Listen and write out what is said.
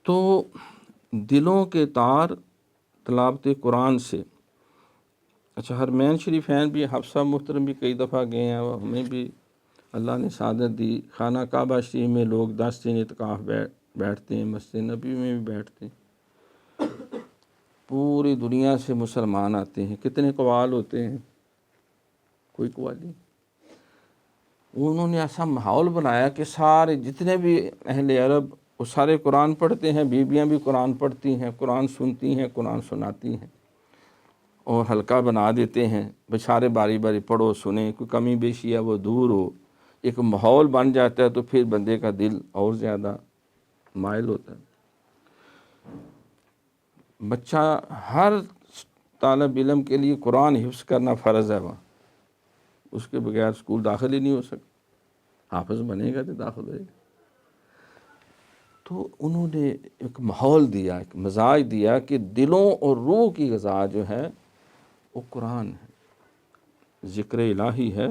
تو دلوں کے تار تلاوت قرآن سے. اچھا، حرمین شریفین بھی حفصہ محترم بھی کئی دفعہ گئے ہیں، اور ہمیں بھی اللہ نے سعادت دی. خانہ کعبہ شریف میں لوگ 10 دن اعتکاف بیٹھتے ہیں، مسجد نبی میں بھی بیٹھتے ہیں. پوری دنیا سے مسلمان آتے ہیں. کتنے قوال ہوتے ہیں؟ کوئی قوالی. انہوں نے ایسا ماحول بنایا کہ سارے جتنے بھی اہل عرب وہ سارے قرآن پڑھتے ہیں، بیویاں بھی قرآن پڑھتی ہیں، قرآن سنتی ہیں، قرآن سناتی ہیں، اور حلقہ بنا دیتے ہیں. بچارے باری باری پڑھو سنیں، کوئی کمی بیشی ہے وہ دور ہو. ایک ماحول بن جاتا ہے تو پھر بندے کا دل اور زیادہ مائل ہوتا ہے. بچہ ہر طالب علم کے لیے قرآن حفظ کرنا فرض ہے. وہاں اس کے بغیر اسکول داخل ہی نہیں ہو سکتا. حافظ بنے گا تو داخل ہوئے گا. تو انہوں نے ایک ماحول دیا، ایک مزاج دیا کہ دلوں اور روح کی غذا جو ہے وہ قرآن ہے، ذکر الہی ہے.